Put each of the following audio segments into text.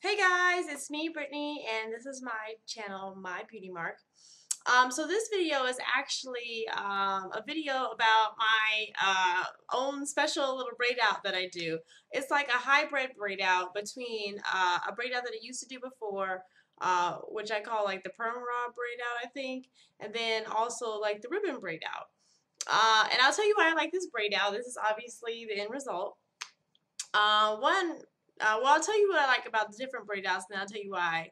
Hey guys, it's me, Brittany, and this is my channel, My Beauty Mark. So this video is actually a video about my own special little braid out that I do. It's like a hybrid braid out between a braid out that I used to do before, which I call like the Perm Rod Braidout, I think, and then also like the ribbon braid out. And I'll tell you why I like this braid out. This is obviously the end result. One, well, I'll tell you what I like about the different braid outs, and I'll tell you why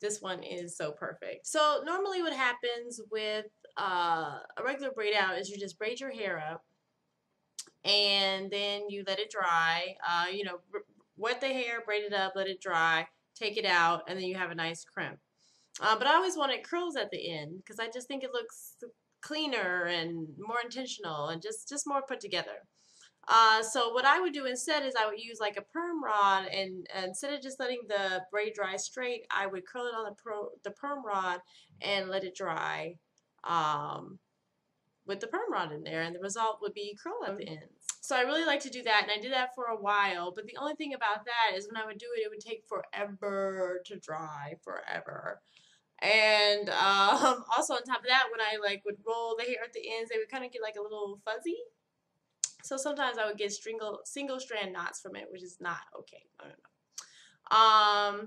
this one is so perfect. So normally what happens with a regular braid out is you just braid your hair up and then you let it dry. Wet the hair, braid it up, let it dry, take it out, and then you have a nice crimp. But I always wanted curls at the end because I just think it looks cleaner and more intentional and just more put together. So what I would do instead is I would use like a perm rod, and instead of just letting the braid dry straight, I would curl it on the perm rod and let it dry um, with the perm rod in there, and the result would be curl at the ends. So I really like to do that, and I did that for a while. But the only thing about that is when I would do it, it would take forever to dry, forever. And also on top of that, when I like would roll the hair at the ends, they would kind of get like a little fuzzy. So sometimes I would get single strand knots from it, which is not okay. No, no, no.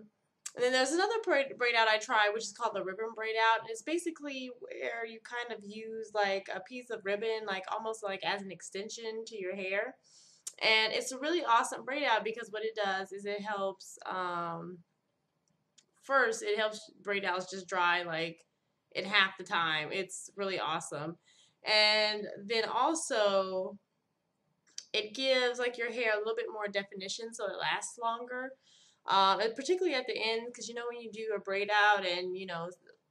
And then there's another braid out I try, which is called the ribbon braid out. And it's basically where you kind of use like a piece of ribbon, like almost like as an extension to your hair. And it's a really awesome braid out because what it does is it helps, first, it helps braid outs just dry like in half the time. It's really awesome. And then also, it gives like your hair a little bit more definition so it lasts longer. And particularly at the end, because you know when you do a braid out and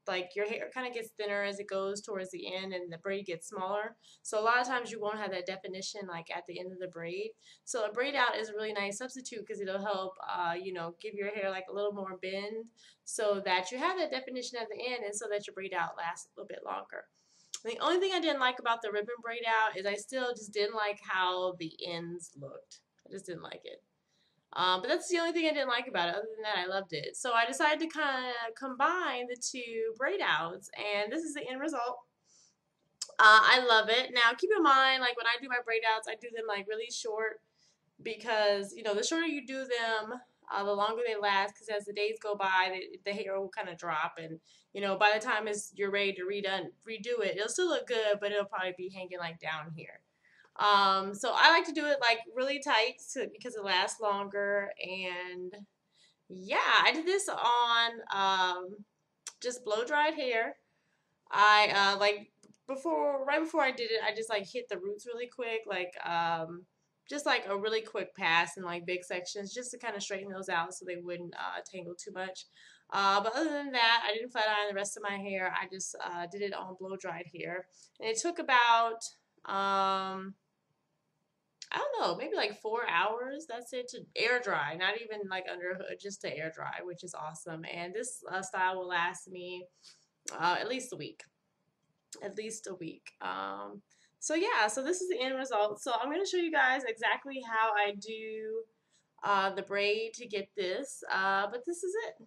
like your hair kind of gets thinner as it goes towards the end and the braid gets smaller. So a lot of times you won't have that definition like at the end of the braid. So a braid out is a really nice substitute because it'll help, give your hair like a little more bend so that you have that definition at the end and so that your braid out lasts a little bit longer. The only thing I didn't like about the ribbon braid out is I still just didn't like how the ends looked. I just didn't like it. But that's the only thing I didn't like about it. Other than that, I loved it. So I decided to kind of combine the two braid outs, and this is the end result. I love it. Now, keep in mind, like when I do my braid outs, I do them like really short because the shorter you do them, the longer they last. Because as the days go by, the hair will kind of drop, and by the time you're ready to redo it, it'll still look good, but it'll probably be hanging like down here. So I like to do it like really tight because it lasts longer. And yeah, I did this on just blow dried hair. I like right before I did it, I just like hit the roots really quick, like just like a really quick pass in like big sections, just to kind of straighten those out so they wouldn't tangle too much. But other than that, I didn't flat iron the rest of my hair. I just did it on blow dried hair, and it took about I don't know, maybe like 4 hours. That's it, to air dry, not even like under a hood, just to air dry, which is awesome. And this style will last me at least a week, at least a week. So yeah, so this is the end result. So I'm going to show you guys exactly how I do the braid to get this, but this is it.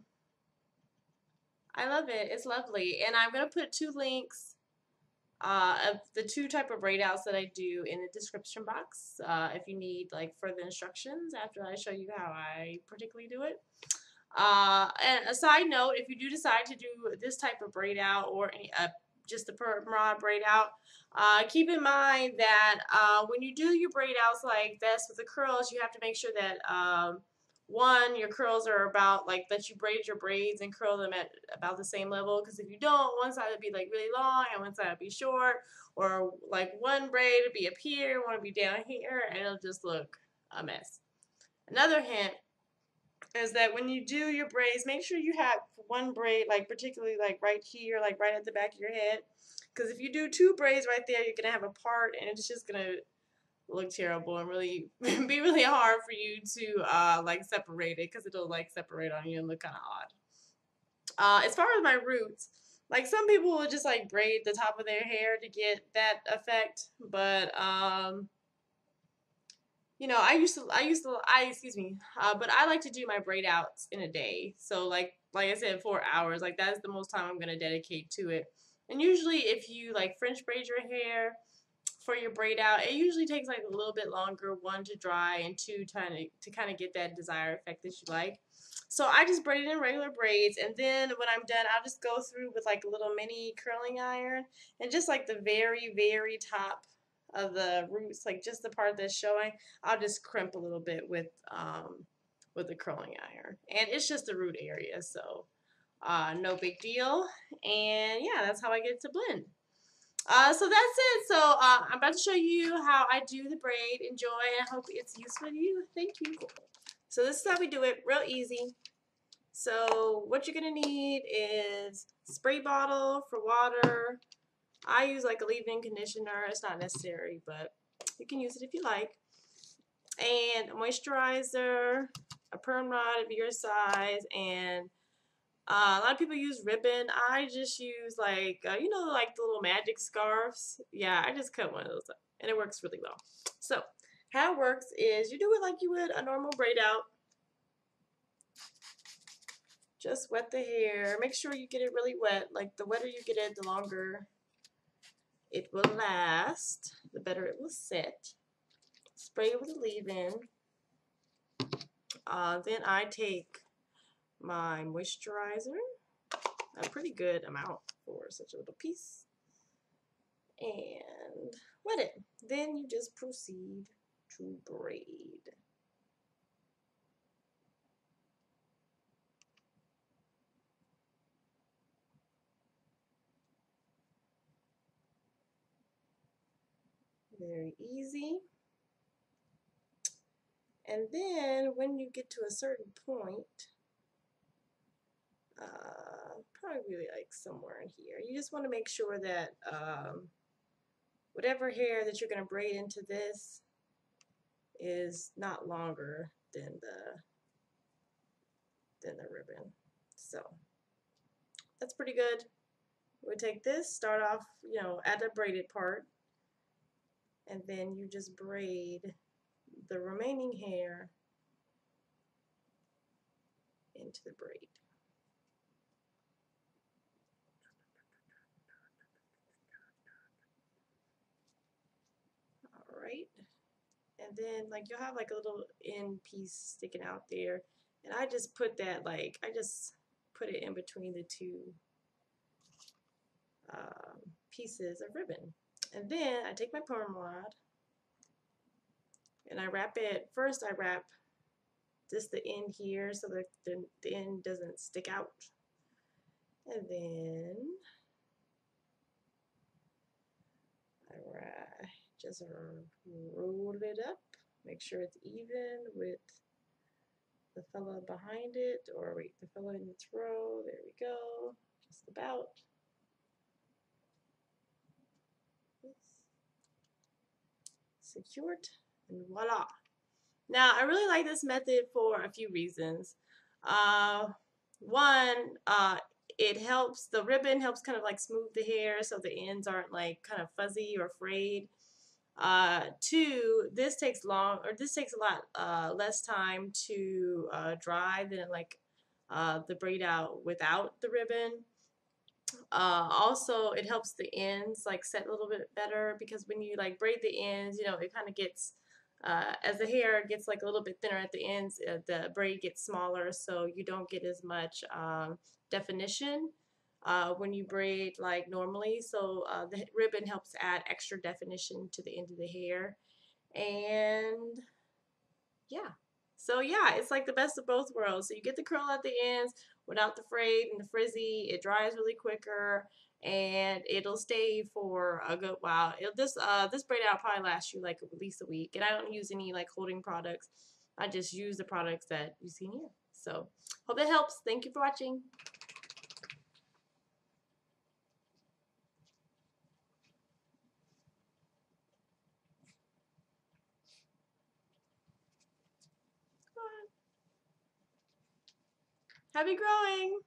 I love it. It's lovely. And I'm going to put two links of the two type of braid outs that I do in the description box if you need like further instructions after I show you how I particularly do it. And a side note, if you do decide to do this type of braid out or just the Perm Rod braid out, keep in mind that when you do your braid outs like this with the curls, you have to make sure that one, your curls are about like that you braid your braids and curl them at about the same level. Because if you don't, one side would be like really long and one side would be short, or like one braid would be up here, one would be down here, and it'll just look a mess. Another hint is that when you do your braids, make sure you have one braid like particularly like right here, like right at the back of your head. Because if you do two braids right there, you're gonna have a part, and it's just gonna look terrible and really be really hard for you to like separate it, because it'll like separate on you and look kind of odd. As far as my roots, like some people will just like braid the top of their hair to get that effect, but you know, excuse me, but I like to do my braid outs in a day. So like I said, 4 hours, like that's the most time I'm gonna dedicate to it. And usually, if you like French braid your hair for your braid out, it usually takes like a little bit longer, one to dry and two to kind of get that desired effect that you like. So I just braid it in regular braids, and then when I'm done, I'll just go through with like a little mini curling iron and just like the very top of the roots, like just the part that's showing, I'll just crimp a little bit with the curling iron, and it's just the root area, so no big deal. And yeah, that's how I get it to blend. So that's it. So I'm about to show you how I do the braid. Enjoy, and I hope it's useful to you. Thank you. So this is how we do it, real easy. So what you're gonna need is spray bottle for water. I use like a leave-in conditioner. It's not necessary, but you can use it if you like. And a moisturizer, a perm rod of your size, and a lot of people use ribbon. I just use like, you know, like the little magic scarves. Yeah, I just cut one of those up, and it works really well. So how it works is you do it like you would a normal braid out. Just wet the hair. Make sure you get it really wet. Like the wetter you get it, the longer it will last, the better it will set. Spray it with a leave-in. Then I take my moisturizer, a pretty good amount for such a little piece, and wet it. Then you just proceed to braid. Very easy. And then when you get to a certain point, probably like somewhere in here, you just want to make sure that whatever hair that you're going to braid into this is not longer than the ribbon. So that's pretty good. We take this, start off, you know, at the braided part, and then you just braid the remaining hair into the braid. All right. And then like you'll have like a little end piece sticking out there, and I just put that, like I just put it in between the two pieces of ribbon. And then I take my perm rod and I wrap it. First I wrap just the end here so that the end doesn't stick out. And then I just roll it up, make sure it's even with the fella behind it, or wait, the fella in its row. There we go, just about. Secured, and voila. Now I really like this method for a few reasons. One, it helps, the ribbon helps kind of like smooth the hair so the ends aren't like kind of fuzzy or frayed. Two, this takes a lot less time to dry than like the braid out without the ribbon. Also, it helps the ends like set a little bit better, because when you like braid the ends, you know, it kind of gets, as the hair gets like a little bit thinner at the ends, the braid gets smaller, so you don't get as much definition when you braid like normally. So the ribbon helps add extra definition to the end of the hair. And yeah. So yeah, it's like the best of both worlds. So you get the curl at the ends without the frayed and the frizzy. It dries really quicker, and it'll stay for a good while. This braid out probably lasts you like at least a week. And I don't use any like holding products. I just use the products that you see here. So hope that helps. Thank you for watching. Happy growing!